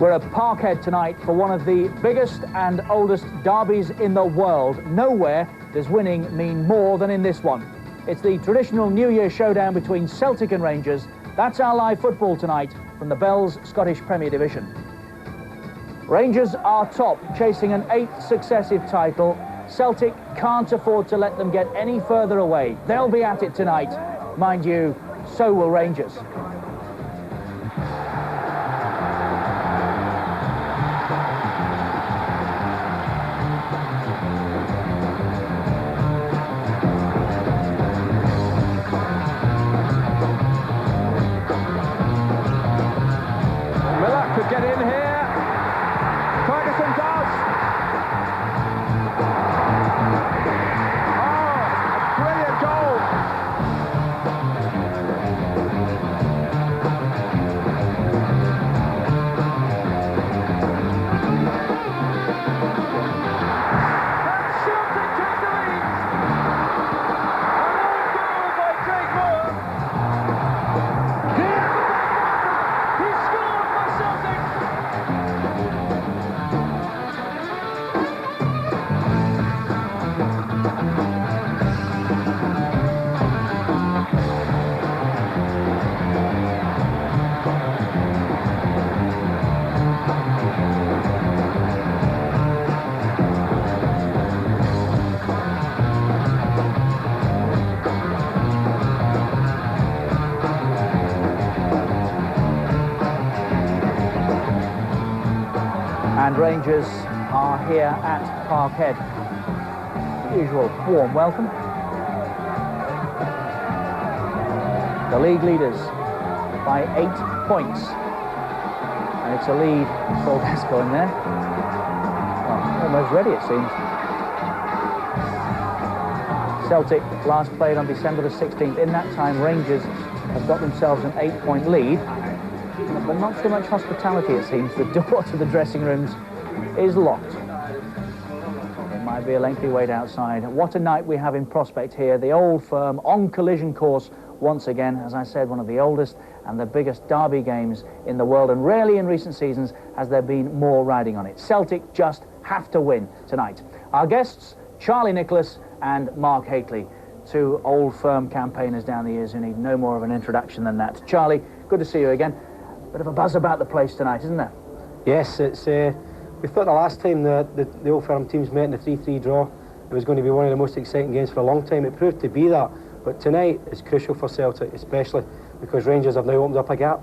We're at Parkhead tonight for one of the biggest and oldest derbies in the world. Nowhere does winning mean more than in this one. It's the traditional New Year showdown between Celtic and Rangers. That's our live football tonight from the Bell's Scottish Premier Division. Rangers are top, chasing an 8th successive title. Celtic can't afford to let them get any further away. They'll be at it tonight. Mind you, so will Rangers. Get in here. Ferguson does. Oh, a brilliant goal. And Celtic take the lead. An own goal by Craig Moore. He scored for Celtic. And Rangers are here at Parkhead. Usual warm welcome. The league leaders by 8 points. And it's a lead for Gascoigne there. Well, almost ready, it seems. Celtic last played on December the 16th. In that time, Rangers have got themselves an 8-point lead. But not so much hospitality, it seems. The door to the dressing rooms is locked. It might be a lengthy wait outside. What a night we have in prospect here. The Old Firm on collision course once again. As I said, one of the oldest and the biggest derby games in the world, and rarely in recent seasons has there been more riding on it. Celtic just have to win tonight. Our guests, Charlie Nicholas and Mark Hateley, two Old Firm campaigners down the years who need no more of an introduction than that. Charlie, good to see you again. Bit of a buzz about the place tonight, isn't there? Yes, it's. We thought the last time the Old Firm teams met in the 3-3 draw, it was going to be one of the most exciting games for a long time. It proved to be that, but tonight is crucial for Celtic, especially because Rangers have now opened up a gap.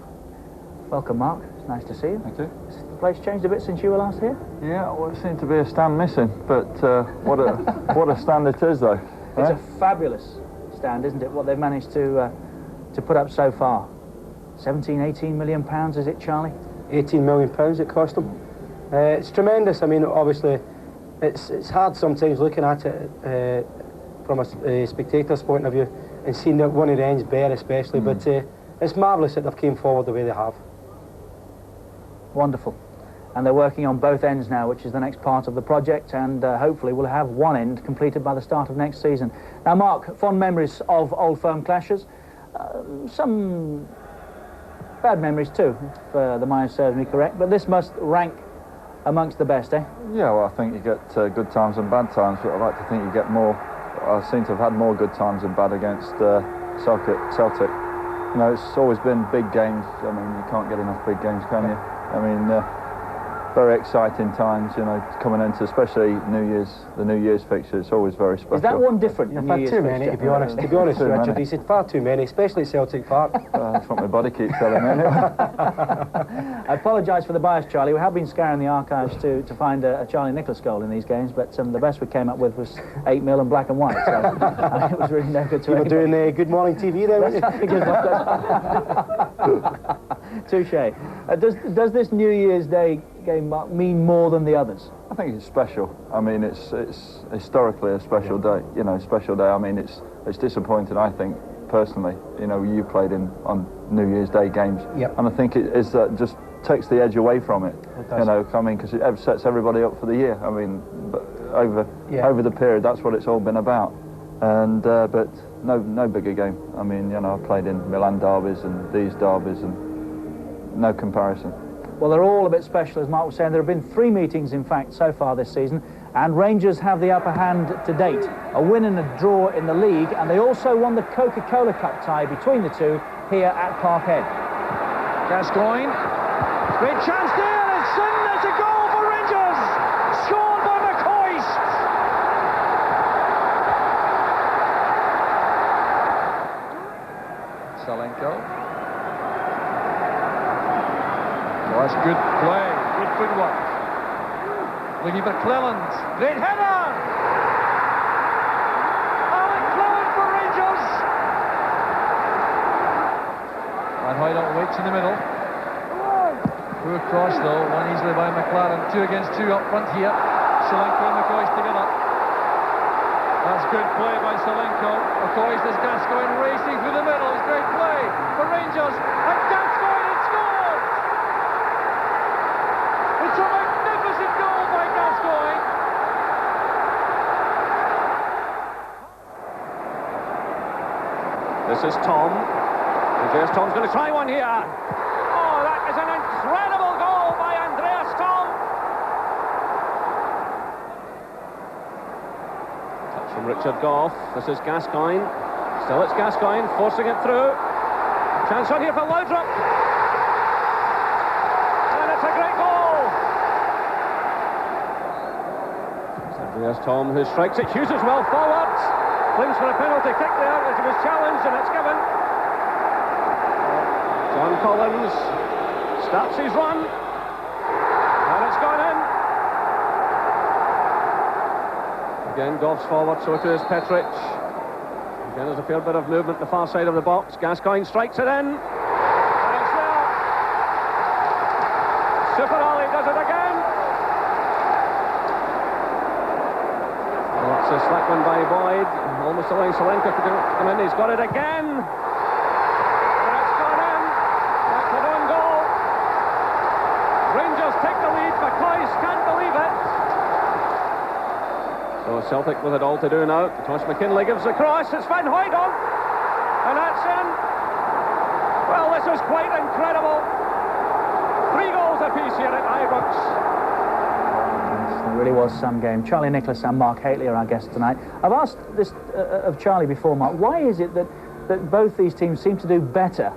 Welcome, Mark. It's nice to see you. Thank you. Has the place changed a bit since you were last here? Yeah, well, it seemed to be a stand missing, but what a stand it is, though. It's a fabulous stand, isn't it? What they've managed to put up so far. 17, 18 million pounds, is it, Charlie? 18 million pounds it cost them. It's tremendous. I mean, obviously, it's hard sometimes looking at it from a spectator's point of view and seeing that one of the ends bare, especially. But it's marvellous that they've came forward the way they have. Wonderful. And they're working on both ends now, which is the next part of the project, and hopefully we'll have one end completed by the start of next season. Now, Mark, fond memories of Old Firm clashes. Some bad memories too, if the mind serves me correct, but this must rank amongst the best, eh? Yeah, well, I think you get good times and bad times, but I like to think you get more. I seem to have had more good times than bad against Celtic. You know, it's always been big games. I mean, you can't get enough big games, can you? I mean, very exciting times, you know, coming into especially the New Year's fixture. It's always very special. Is that one different? You've had too many, to be honest. To be honest, Richard, he said far too many, especially at Celtic Park. That's what my body keeps telling me. I apologise for the bias, Charlie. We have been scouring the archives to find a Charlie Nicholas goal in these games, but the best we came up with was 8-0 and black and white, so it was really no good to anybody. You were doing Good Morning TV then, weren't you? Touche. Does this New Year's Day game mean more than the others? I think it's special. I mean, it's historically a special day. You know, special day. I mean, it's disappointing. I think personally. You know, you played on New Year's Day games, and I think it is just takes the edge away from it. You know, I mean, because it sets everybody up for the year. I mean, but over the period, that's what it's all been about. And but no bigger game. I mean, you know, I played in Milan derbies and these derbies, and no comparison. Well, they're all a bit special, as Mark was saying. There have been 3 meetings, in fact, so far this season, and Rangers have the upper hand to date. A win and a draw in the league, and they also won the Coca-Cola Cup tie between the two here at Parkhead. Gascoigne, great chance there, it's in, it's a goal for Rangers, scored by McCoist. Salenko. Oh, that's good play, good footwork. Looking for Cleland, great header! Alan Cleland for Rangers! And Hoydal waits in the middle. Poor cross though, won easily by McLaren. 2 against 2 up front here. Salenko and McCoist together. That's good play by Salenko. McCoist as Gascoigne racing through the middle. It's great play for Rangers. And Gascoigne has scored! It's a magnificent goal by Gascoigne. This is Tom. Andreas Tom's going to try one here. Oh, that is an incredible goal by Andreas Tom. Touch from Richard Gough. This is Gascoigne. Still it's Gascoigne, forcing it through. Chance on here for Laudrup. And it's a great goal. It's Andreas Tom who strikes it. Hughes as well forwards. Claims for a penalty kick there as he was challenged, and it's given. John Collins starts his run, and it's gone in. Again, Goff's forward, so too is Petric. Again, there's a fair bit of movement the far side of the box. Gascoigne strikes it in, and it's there. Super Ali does it again. Well, it's a slack one by Boyd, almost allowing Salenko to come in. He's got it again. Take the lead, McCoist can't believe it. So Celtic with it all to do now. Tosh McKinlay gives the cross, it's Van Hooydonk, and that's in. Well, this is quite incredible. 3 goals apiece here at Ibrox. Yes, there really was some game. Charlie Nicholas and Mark Haitley are our guests tonight. I've asked this of Charlie before, Mark, why is it that both these teams seem to do better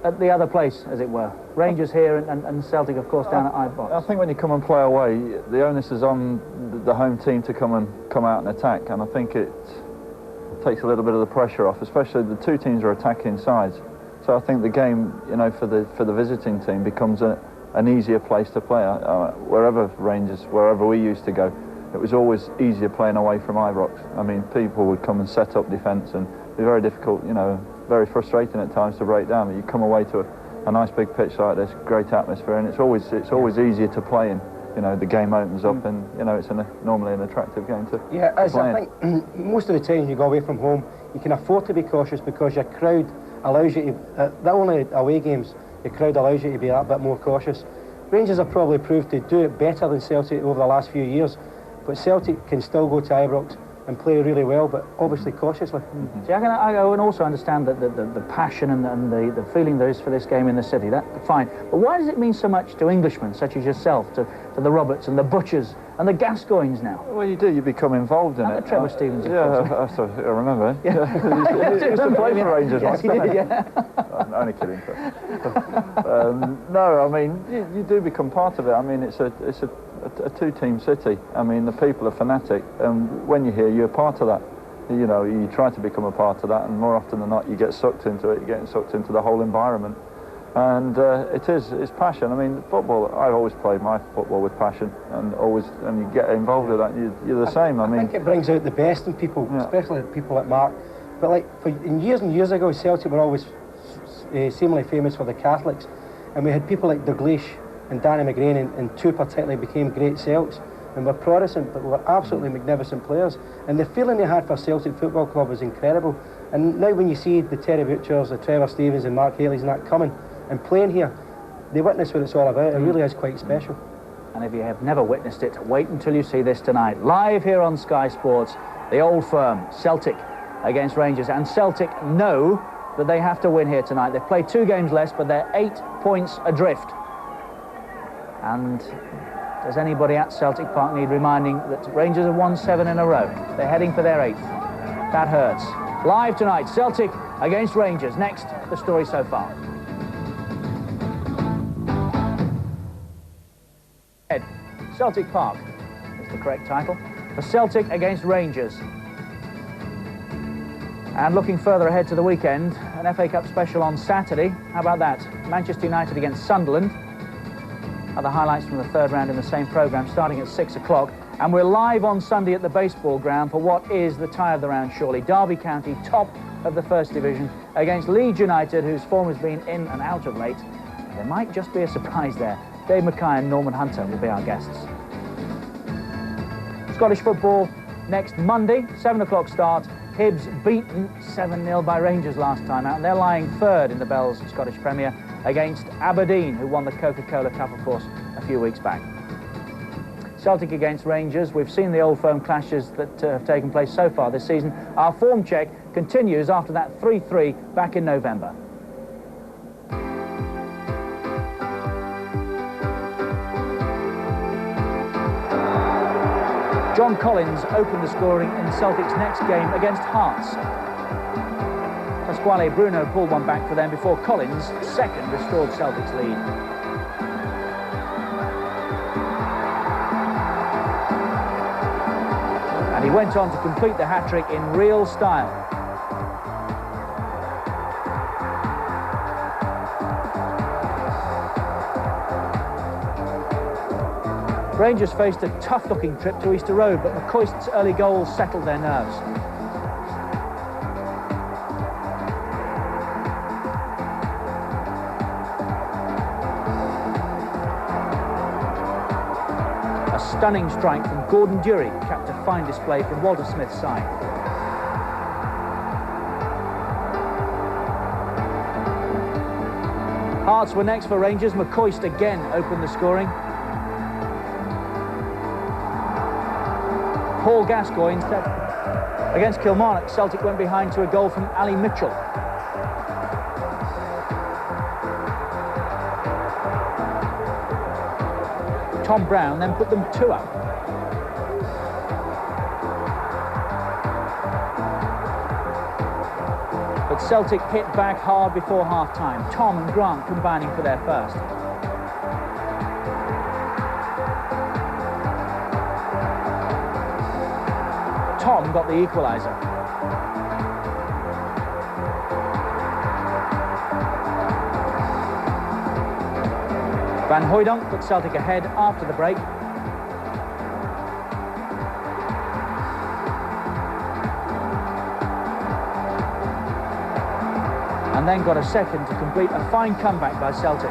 at the other place, as it were? Rangers here and Celtic, of course, down at Ibrox. I think when you come and play away, the onus is on the home team to come out and attack, and I think it takes a little bit of the pressure off, especially the 2 teams are attacking sides. So I think the game, you know, for the visiting team becomes an easier place to play. Wherever we used to go, it was always easier playing away from Ibrox. I mean, people would come and set up defence, and it'd be very difficult, you know, very frustrating at times to break down. But you come away to a nice big pitch like this, great atmosphere, and it's always easier to play in. You know, the game opens up, and you know it's normally an attractive game to play I think most of the time you go away from home, you can afford to be cautious because your crowd allows you to. The only away games, the crowd allows you to be that bit more cautious. Rangers have probably proved to do it better than Celtic over the last few years, but Celtic can still go to Ibrox and play really well, but obviously cautiously. See, I can also understand that the passion and the feeling there is for this game in the city. That's fine. But why does it mean so much to Englishmen such as yourself, to the Roberts and the Butchers and the Gascoignes now? Well, you do. You become involved in and it. The Trevor Stevens. I remember. Yeah. He used to play for Rangers. Yes, he did. Yeah. I'm only kidding. No, I mean you do become part of it. I mean it's a 2-team city. I mean the people are fanatic, and when you're here, you're part of that. You know, you try to become a part of that, and more often than not, you get sucked into it. You're getting sucked into the whole environment, and it's passion. I mean, football. I've always played my football with passion, and you get involved with that. You're the same. I think it brings out the best in people, especially people like Mark. But like years and years ago, Celtic were always seemingly famous for the Catholics, and we had people like Dalglish and Danny McGrain, and 2 particularly became great Celts, and were Protestant, but were absolutely magnificent players. And the feeling they had for Celtic Football Club was incredible. And now when you see the Terry Butchers, the Trevor Stevens and Mark Haileys and that coming and playing here, they witness what it's all about. It really is quite special. And if you have never witnessed it, wait until you see this tonight. Live here on Sky Sports, the Old Firm, Celtic against Rangers. And Celtic know that they have to win here tonight. They've played 2 games less, but they're 8 points adrift. And does anybody at Celtic Park need reminding that Rangers have won 7 in a row? They're heading for their 8th. That hurts. Live tonight, Celtic against Rangers. Next, the story so far. Celtic Park is the correct title. For Celtic against Rangers. And looking further ahead to the weekend, an FA Cup special on Saturday. How about that? Manchester United against Sunderland. Other highlights from the third round in the same programme, starting at 6 o'clock. And we're live on Sunday at the baseball ground for what is the tie of the round, surely. Derby County, top of the First Division, against Leeds United, whose form has been in and out of late. There might just be a surprise there. Dave Mackay and Norman Hunter will be our guests. Scottish football next Monday, 7 o'clock start. Hibs beaten 7-0 by Rangers last time out, and they're lying third in the Bell's Scottish Premier against Aberdeen, who won the Coca-Cola Cup, of course, a few weeks back. Celtic against Rangers. We've seen the old firm clashes that have taken place so far this season. Our form check continues after that 3-3 back in November. John Collins opened the scoring in Celtic's next game against Hearts. Pasquale Bruno pulled one back for them before Collins, second, restored Celtic's lead. And he went on to complete the hat-trick in real style. Rangers faced a tough-looking trip to Easter Road, but McCoist's early goals settled their nerves. A stunning strike from Gordon Durie capped a fine display from Walter Smith's side. Hearts were next for Rangers. McCoist again opened the scoring. Paul Gascoigne set against Kilmarnock. Celtic went behind to a goal from Ali Mitchell. Tom Brown then put them 2 up. But Celtic hit back hard before half-time. Tom and Grant combining for their first. Tom got the equaliser. Van Hooijdonk put Celtic ahead after the break. And then got a second to complete a fine comeback by Celtic.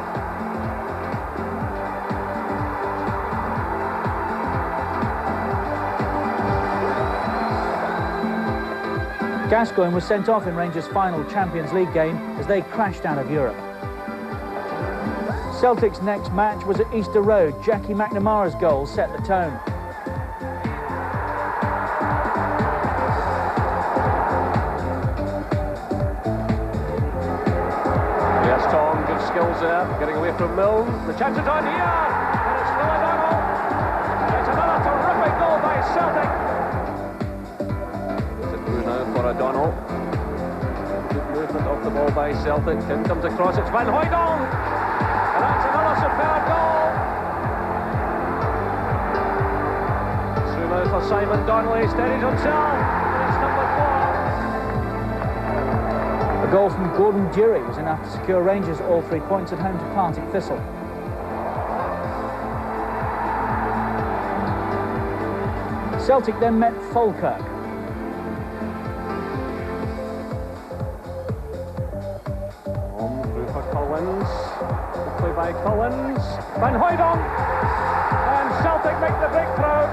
Gascoigne was sent off in Rangers' final Champions League game as they crashed out of Europe. Celtic's next match was at Easter Road. Jackie McNamara's goal set the tone. Yes, Tom, good skills there, getting away from Milne. The chance is on here, and it's Phil O'Donnell. It's another terrific goal by Celtic. For O'Donnell. Good movement off the ball by Celtic. In comes across, it's Van Hooijdonk! And that's another superb goal! Through now for Simon Donnelly, steadies himself, and it's number 4. A goal from Gordon Durie was enough to secure Rangers all 3 points at home to Partick Thistle. Celtic then met Falkirk. By Collins, Van Hooijdonk, and Celtic make the breakthrough.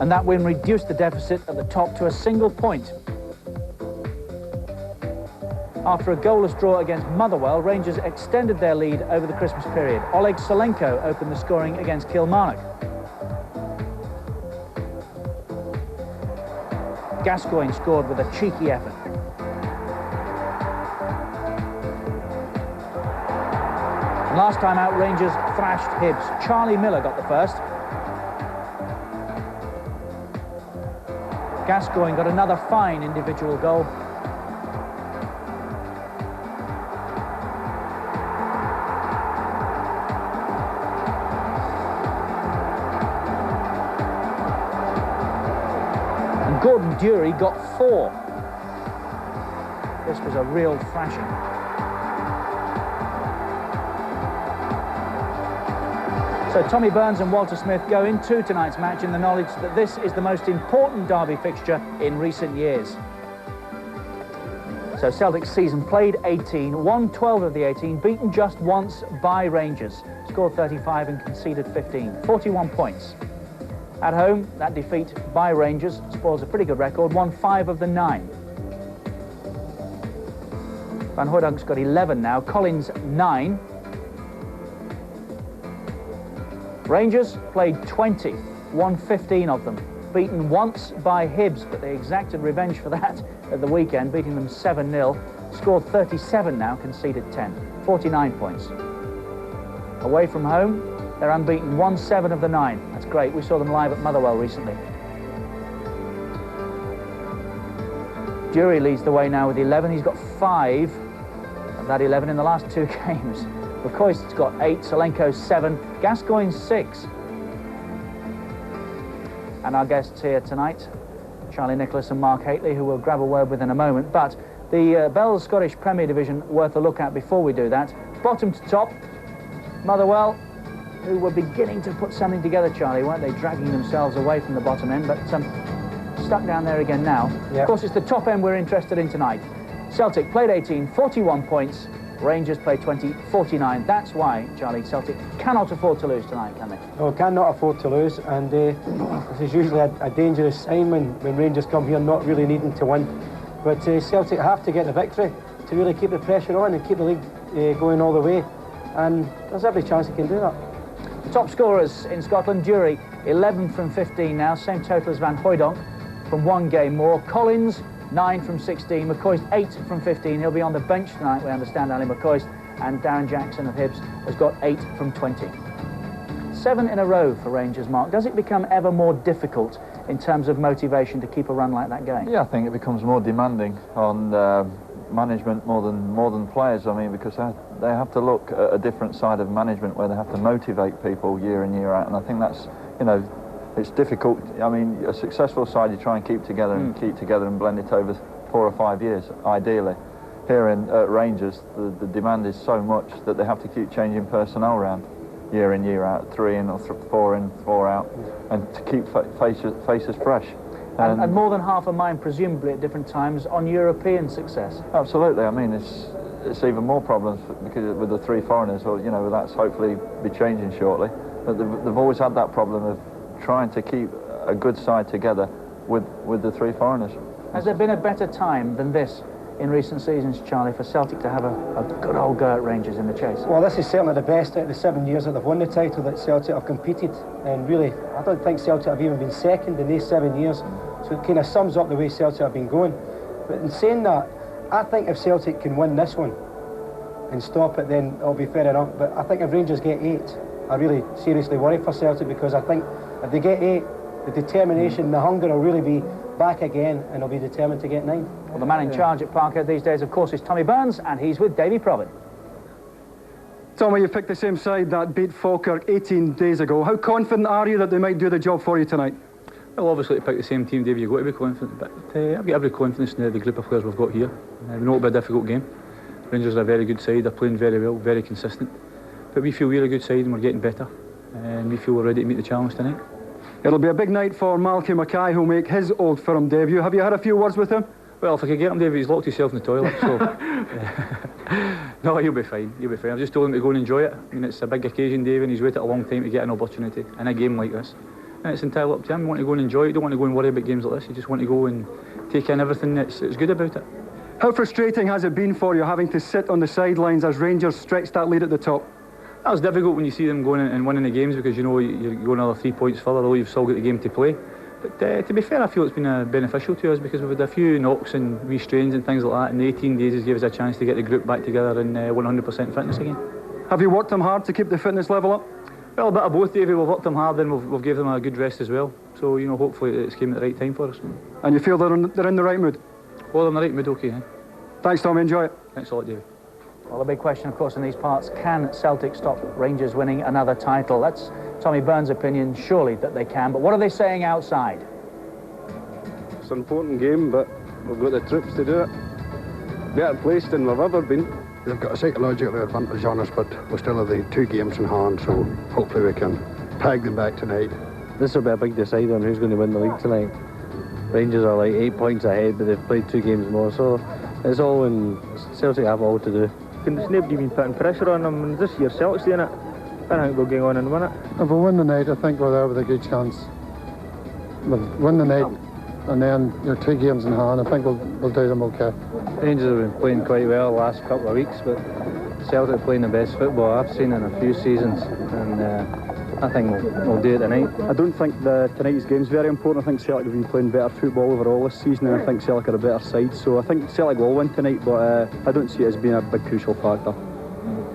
And that win reduced the deficit at the top to a single point. After a goalless draw against Motherwell, Rangers extended their lead over the Christmas period. Oleg Solenko opened the scoring against Kilmarnock. Gascoigne scored with a cheeky effort. Last time out, Rangers thrashed Hibs. Charlie Miller got the first. Gascoigne got another fine individual goal. And Gordon Durie got 4. This was a real thrashing. So Tommy Burns and Walter Smith go into tonight's match in the knowledge that this is the most important derby fixture in recent years. So Celtic's season played 18, won 12 of the 18, beaten just once by Rangers, scored 35 and conceded 15, 41 points. At home, that defeat by Rangers spoils a pretty good record, won 5 of the 9. Van Hooydonk's got 11 now, Collins 9. Rangers played 20, won 15 of them. Beaten once by Hibs, but they exacted revenge for that at the weekend, beating them 7-0. Scored 37 now, conceded 10. 49 points. Away from home, they're unbeaten, won 7 of the 9. That's great. We saw them live at Motherwell recently. Durie leads the way now with 11. He's got 5 of that 11 in the last 2 games. McCoist's got 8, Solenko's 7, Gascoigne 6. And our guests here tonight, Charlie Nicholas and Mark Haitley, who we'll grab a word with in a moment. But the Bell's Scottish Premier Division, worth a look at before we do that. Bottom to top, Motherwell, who were beginning to put something together, Charlie, weren't they? Dragging themselves away from the bottom end, but stuck down there again now. Yep. Of course, it's the top end we're interested in tonight. Celtic played 18, 41 points. Rangers played 20, 49. That's why, Charlie, Celtic cannot afford to lose tonight, can they? No, cannot afford to lose, and this is usually a dangerous sign when Rangers come here not really needing to win. But Celtic have to get the victory to really keep the pressure on and keep the league going all the way, and there's every chance they can do that. The top scorers in Scotland, Durie, 11 from 15 now, same total as Van Hooijdonk from 1 game more. Collins, 9 from 16, McCoist 8 from 15. He'll be on the bench tonight, we understand, Ali McCoist, and Darren Jackson of Hibs has got 8 from 20. 7 in a row for Rangers, Mark. Does it become ever more difficult in terms of motivation to keep a run like that going? Yeah, I think it becomes more demanding on management more than players. I mean, because they have to look at a different side of management where they have to motivate people year in, year out, and I think that's, you know, it's difficult. I mean, a successful side you try and keep together and blend it over 4 or 5 years, ideally. Here in Rangers, the demand is so much that they have to keep changing personnel around year in, year out, 3 in or 4 in, 4 out, and to keep faces fresh. And more than half a mind, presumably, at different times on European success. Absolutely. I mean, it's even more problems because with the 3 foreigners, or you know, that's hopefully be changing shortly. But they've always had that problem of trying to keep a good side together with the 3 foreigners. Has there been a better time than this in recent seasons, Charlie, for Celtic to have a good old go at Rangers in the chase? Well, this is certainly the best out of the 7 years that they've won the title that Celtic have competed, and really, I don't think Celtic have even been second in these 7 years, so it kind of sums up the way Celtic have been going. But in saying that, I think if Celtic can win this one and stop it, then it'll be fair enough. But I think if Rangers get 8, I really seriously worry for Celtic, because I think if they get 8, the determination, the hunger will really be back again, and they'll be determined to get 9. Well, the man in charge at Parkhead these days, of course, is Tommy Burns, and he's with Davy Provan. Tommy, you picked the same side that beat Falkirk 18 days ago. How confident are you that they might do the job for you tonight? Well, obviously, to pick the same team, Davy, you've got to be confident, but I've got every confidence in the group of players we've got here. We know it'll be a difficult game. Rangers are a very good side, they're playing very well, very consistent. But we feel we're a good side and we're getting better, and we feel we're ready to meet the challenge tonight. It'll be a big night for Malky Mackay, who'll make his Old Firm debut. Have you had a few words with him? Well, if I could get him, Davy, he's locked himself in the toilet, so... No, he'll be fine, he'll be fine. I've just told him to go and enjoy it. I mean, it's a big occasion, Davy, and he's waited a long time to get an opportunity in a game like this. And it's entirely up to him. You want to go and enjoy it, you don't want to go and worry about games like this. You just want to go and take in everything that's good about it. How frustrating has it been for you having to sit on the sidelines as Rangers stretch that lead at the top? That was difficult when you see them going and winning the games, because you know you're going another 3 points further, although you've still got the game to play. But to be fair, I feel it's been beneficial to us, because we've had a few knocks and wee strains and things like that, and the 18 days has given us a chance to get the group back together in 100% fitness again. Have you worked them hard to keep the fitness level up? Well, a bit of both, Davey. We've worked them hard and we've given them a good rest as well. So, you know, hopefully it's came at the right time for us. And you feel they're in the right mood? Well, they're in the right mood, OK. Thanks, Tommy. Enjoy it. Thanks a lot, Davey. Well, the big question, of course, in these parts, can Celtic stop Rangers winning another title? That's Tommy Byrne's opinion, surely, that they can. But what are they saying outside? It's an important game, but we've got the troops to do it. Better placed than we've ever been. They've got a psychological advantage on us, but we still have the 2 games in hand, so hopefully we can peg them back tonight. This will be a big decider on who's going to win the league tonight. Rangers are like 8 points ahead, but they've played 2 games more, so it's all in Celtic have all to do. There's nobody been putting pressure on them, and this year Celtic's doing it. I think they'll go on and win it. If we win the night, I think we're there with a good chance. We'll win the night, and then your 2 games in hand, I think we'll do them okay. Rangers have been playing quite well the last couple of weeks, but Celtic playing the best football I've seen in a few seasons, and I think we'll do it tonight. I don't think tonight's game's very important. I think Celtic have been playing better football overall this season, and I think Celtic are a better side, so I think Celtic will win tonight, but I don't see it as being a big crucial factor.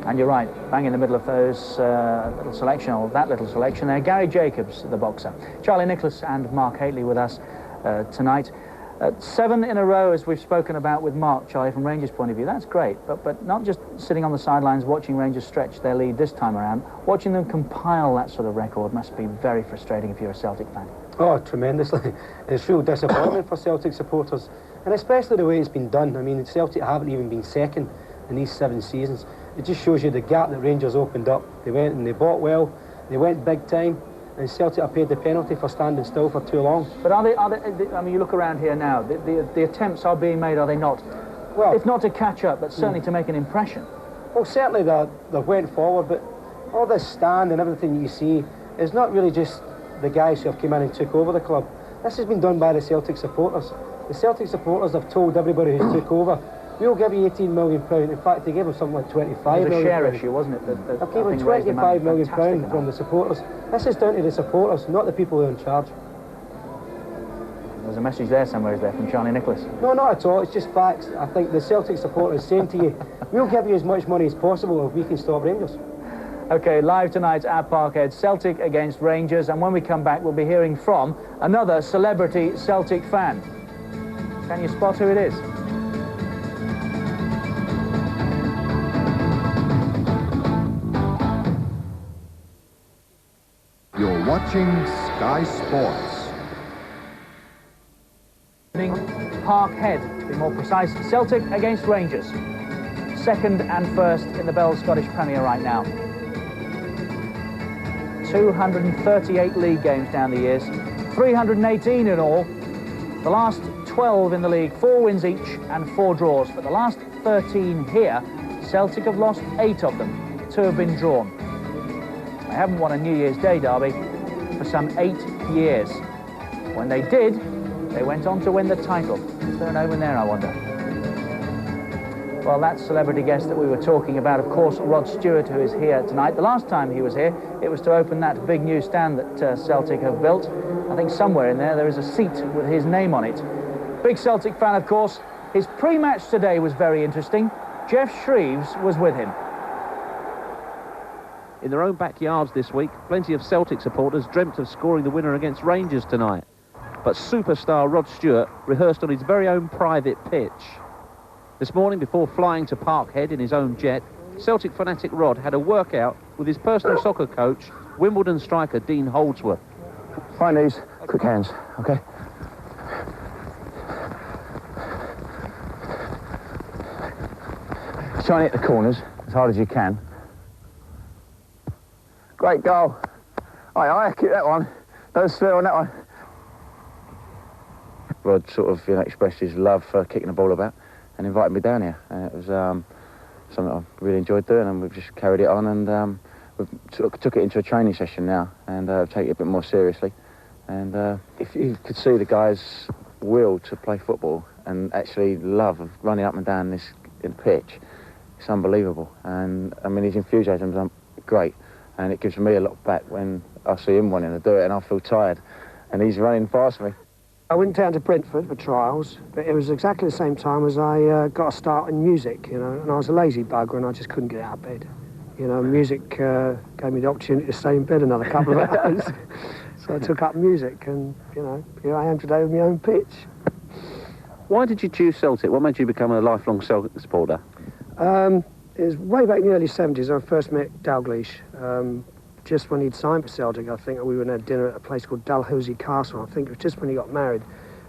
And you're right, bang in the middle of those little selection, or that little selection there. Gary Jacobs, the boxer. Charlie Nicholas and Mark Haitley with us tonight. 7 in a row, as we've spoken about with Mark, Charlie, from Rangers' point of view. That's great, but not just sitting on the sidelines watching Rangers stretch their lead this time around. Watching them compile that sort of record must be very frustrating if you're a Celtic fan. Oh, tremendously. It's real disappointment for Celtic supporters, and especially the way it's been done. I mean, Celtic haven't even been second in these 7 seasons. It just shows you the gap that Rangers opened up. They went and they bought well, they went big time, and Celtic have paid the penalty for standing still for too long. But are they, I mean, you look around here now, the attempts are being made, are they not? Well, if not to catch up, but certainly to make an impression. Well, certainly they went forward, but all this stand and everything you see is not really just the guys who have come in and took over the club. This has been done by the Celtic supporters. The Celtic supporters have told everybody who took over, we'll give you £18 million. In fact, they gave them something like £25 million. It was a share issue, wasn't it? They gave them £25 million from the supporters. This is down to the supporters, not the people who are in charge. There's a message there somewhere, is there, from Charlie Nicholas? No, not at all. It's just facts. I think the Celtic supporters saying to you, we'll give you as much money as possible if we can stop Rangers. OK, live tonight at Parkhead, Celtic against Rangers, and when we come back, we'll be hearing from another celebrity Celtic fan. Can you spot who it is? You're watching Sky Sports. Parkhead, to be more precise, Celtic against Rangers. Second and first in the Bell Scottish Premier right now. 238 league games down the years, 318 in all. The last 12 in the league, 4 wins each and 4 draws. But the last 13 here, Celtic have lost 8 of them. 2 have been drawn. They haven't won a New Year's Day derby for some 8 years. When they did, they went on to win the title. Is there an omen there, I wonder? Well, that celebrity guest that we were talking about, of course, Rod Stewart, who is here tonight. The last time he was here, it was to open that big new stand that Celtic have built. I think somewhere in there is a seat with his name on it. Big Celtic fan, of course. His pre-match today was very interesting. Jeff Shreves was with him. In their own backyards this week, plenty of Celtic supporters dreamt of scoring the winner against Rangers tonight. But superstar Rod Stewart rehearsed on his very own private pitch. This morning, before flying to Parkhead in his own jet, Celtic fanatic Rod had a workout with his personal soccer coach, Wimbledon striker Dean Holdsworth. Find these, quick hands, OK? Try and hit the corners as hard as you can. Great goal. Aye, keep that one. Don't swear on that one. Rod sort of, expressed his love for kicking the ball about and invited me down here. And it was something I really enjoyed doing, and we've just carried it on, and we've took it into a training session now, and take it a bit more seriously. And if you could see the guys' will to play football and actually love of running up and down this pitch, it's unbelievable. And I mean, his enthusiasm's great, and it gives me a lot back when I see him wanting to do it, and I feel tired, and he's running past me. I went down to Brentford for trials, but it was exactly the same time as I got a start in music, and I was a lazy bugger and I just couldn't get out of bed. You know, music gave me the opportunity to stay in bed another couple of hours. So I took up music, and, you know, here I am today with my own pitch. Why did you choose Celtic? What made you become a lifelong Celtic supporter? It was way back in the early 70s. I first met Dalglish, just when he'd signed for Celtic. I think we were at dinner at a place called Dalhousie Castle. I think it was just when he got married.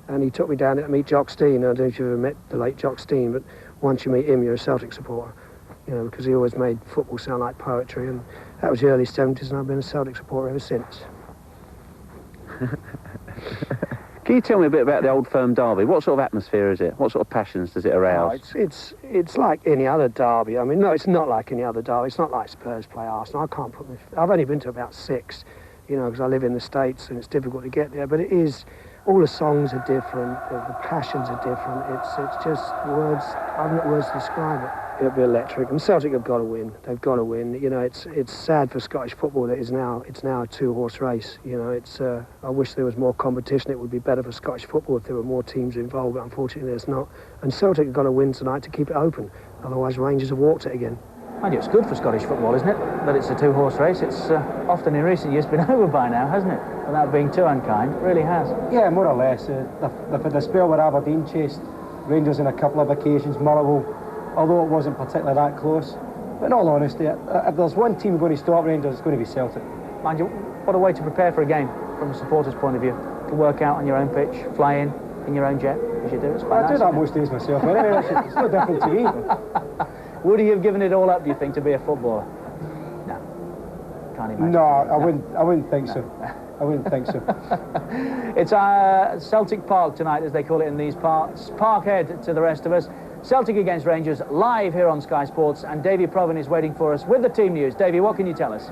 And he took me down there to meet Jock Stein. I don't know if you've ever met the late Jock Stein, but once you meet him, you're a Celtic supporter. You know, because he always made football sound like poetry. And that was the early 70s, and I've been a Celtic supporter ever since. Can you tell me a bit about the Old Firm derby? What sort of atmosphere is it? What sort of passions does it arouse? Oh, it's like any other derby. I mean, no, it's not like any other derby. It's not like Spurs play Arsenal. I can't put my... I've only been to about 6, you know, because I live in the States and it's difficult to get there. But it is... All the songs are different. The passions are different. It's just words... I haven't got words to describe it. It'll be electric. And Celtic have got to win. They've got to win. You know, it's sad for Scottish football that it's now a 2-horse race. You know, it's... I wish there was more competition. It would be better for Scottish football if there were more teams involved, but unfortunately there's not. And Celtic have got to win tonight to keep it open. Otherwise Rangers have walked it again. Mind you, it's good for Scottish football, isn't it? That it's a 2-horse race. It's often in recent years been over by now, hasn't it? Without being too unkind. It really has. Yeah, more or less. They've had a spell where Aberdeen chased Rangers on a couple of occasions. Motherwell, although it wasn't particularly that close. But in all honesty, if there's one team going to stop Rangers, it's going to be Celtic. Mind you, what a way to prepare for a game from a supporter's point of view. To work out on your own pitch, fly in your own jet, as you do. It's quite nice. I do that most days myself. Anyway, it's no different to me. Would you have given it all up, do you think, to be a footballer? No. Can't imagine. No, I wouldn't think so. I wouldn't think so. It's Celtic Park tonight, as they call it in these parts. Parkhead to the rest of us. Celtic against Rangers, live here on Sky Sports, and Davy Provan is waiting for us with the team news. Davy, what can you tell us?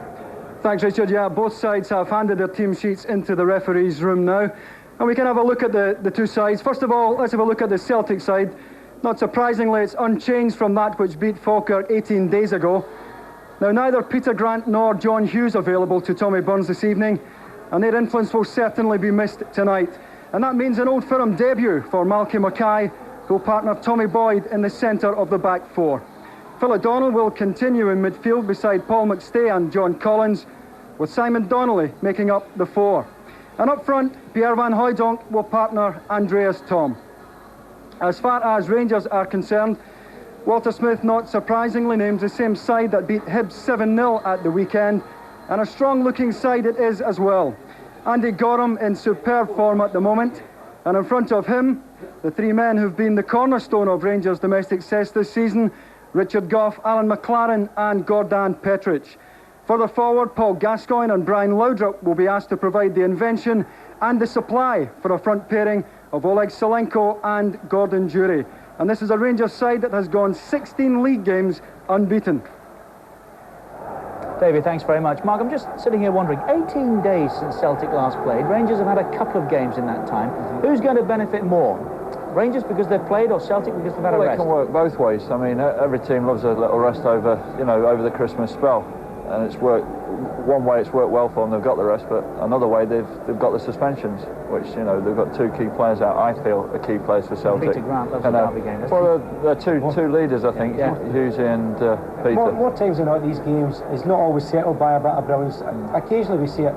Thanks, Richard. Yeah, both sides have handed their team sheets into the referee's room now, and we can have a look at the two sides. First of all, let's have a look at the Celtic side. Not surprisingly, it's unchanged from that which beat Falkirk 18 days ago. Now, neither Peter Grant nor John Hughes available to Tommy Burns this evening, and their influence will certainly be missed tonight. And that means an Old Firm debut for Malky Mackay, who will partner Tommy Boyd in the centre of the back four. Phil O'Donnell will continue in midfield beside Paul McStay and John Collins, with Simon Donnelly making up the four. And up front, Pierre Van Hooijdonk will partner Andreas Thom. As far as Rangers are concerned, Walter Smith, not surprisingly, names the same side that beat Hibs 7-0 at the weekend, and a strong-looking side it is as well. Andy Gorham in superb form at the moment, and in front of him, the three men who've been the cornerstone of Rangers' domestic success this season, Richard Gough, Alan McLaren and Gordon Petric. Further forward, Paul Gascoigne and Brian Laudrup will be asked to provide the invention and the supply for a front pairing of Oleg Salenko and Gordon Jury. And this is a Rangers side that has gone 16 league games unbeaten. David, thanks very much. Mark, I'm just sitting here wondering, 18 days since Celtic last played. Rangers have had a couple of games in that time. Who's going to benefit more? Rangers because they've played, or Celtic because they've had a rest? It can work both ways. I mean, every team loves a little rest over the Christmas spell. And it's worked, one way it's worked well for them, they've got the rest, but another way they've got the suspensions, which, you know, they've got two key players out, I feel, are key players for Celtic. Peter Grant loves the derby game. Well, they're two leaders, I think, Hughes and Peter. More times than not, these games is not always settled by a bit of brilliance. Occasionally we see it.